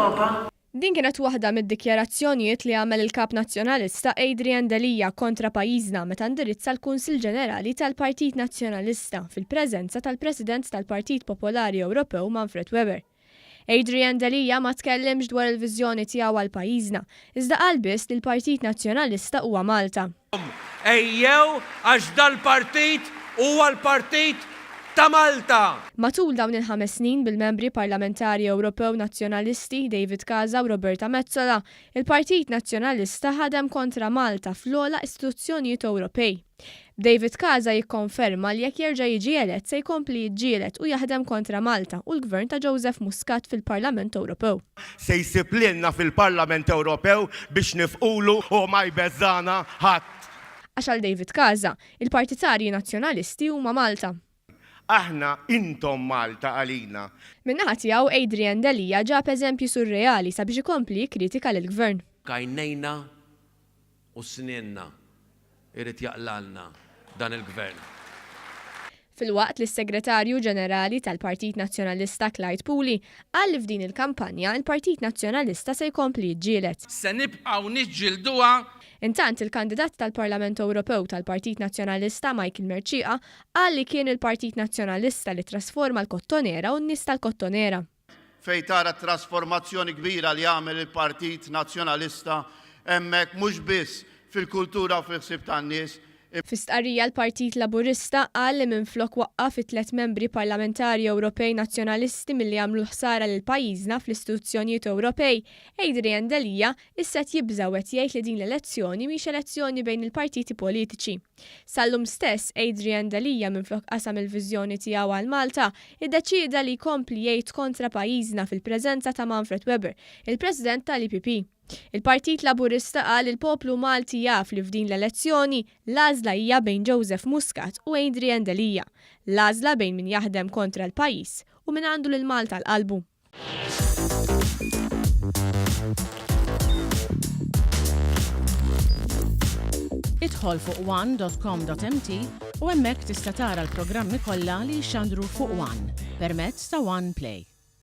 fl-Ewropa. Din kienet waħda mid-dikjarazzjonijiet li għamel il-kap nazzjonalista Adrian Delija kontra pajjiżna meta ndirizza l-Kunsill Ġenerali tal-Partit Nazzjonalista fil-preżenza tal-President tal-Partit Popolari Ewropew Manfred Weber. Adrian Delija ma tkellimx dwar il-viżjoni tiegħu għal pajjiżna, iżda qal biss li l-Partit Nazzjonalista huwa Malta. Ejjew għax dal-partit huwa l-partit ta' Malta. Matul dawn il-5 snin bil-membri parlamentari Ewropew Nazzjonalisti David Casa u Roberta Metsola, il-Partit Nazzjonalista ħadem kontra Malta fl-ogħla istituzzjonijiet Ewropej. David Casa jikkonferma li jekk jerġa' jiġi elett se jkompli jiġġieled u jaħdem kontra Malta u l-Gvern ta' Joseph Muscat fil-Parlament Ewropew. Se jsib lilna fil-Parlament Ewropew biex nifqulu u ma jbeżżana ħadd. Għax għal David Casa, il-Partitarji Nazzjonalisti huma Malta. Aħna intom Malta għalina. Min-naħa tiegħu Adrian Delija ġab eżempju surreali sabiex ikompli jikkritika lill-Gvern. Kajnejna u snienna irid jaqlalna dan il-Gvern. Fil-waqt li s-Segretarju Ġenerali tal-Partit Nazzjonalista Clyde Pooley qal li f'din il-kampanja il-Partit Nazzjonalista se jkompli jiġġieled. Se nibqgħu niġġielduha. Intant il-kandidat tal-Parlament Ewropew tal-Partit Nazzjonalista Michael Merċieqa qal li kien il-Partit Nazzjonalista li trasforma l-kottonera u n-nies tal-kottonera. Fejn tara trasformazzjoni kbira li għamel il-Partit Nazzjonalista hemmhekk mhux biss fil-kultura u fil-ħsieb tan-nies. Fis-stqarrija l-Partit Laburista qal li minflok waqqaf it-3 membri parlamentari Ewropej Nazzjonalisti milli għamlu ħsara lil pajjiżna fl-istituzzjonijiet Ewropej, Adrian Delija isset jibżgħu qed jgħid li din l-elezzjoni mhix elezzjoni bejn il-partiti politiċi. Sallum stess Adrian Delija minflok qasam il-viżjoni tiegħu għal Malta, iddeċieda li jkompli jgħid kontra pajjiżna fil-preżenza ta' Manfred Weber, il-President tal-IPP. Il-Partit Laburista qal il-poplu Malti jaf li f'din l-elezzjoni l-għażla hija bejn Joseph Muscat u Adrian Delija, l-għażla bejn min jaħdem kontra l-pajjiż u min għandu lil Malta l-qalbu. Idħol fuq one.com.mt u hemmhekk tista' tara l-programmi kollha li jxandru fuq One permezz ta' One Play.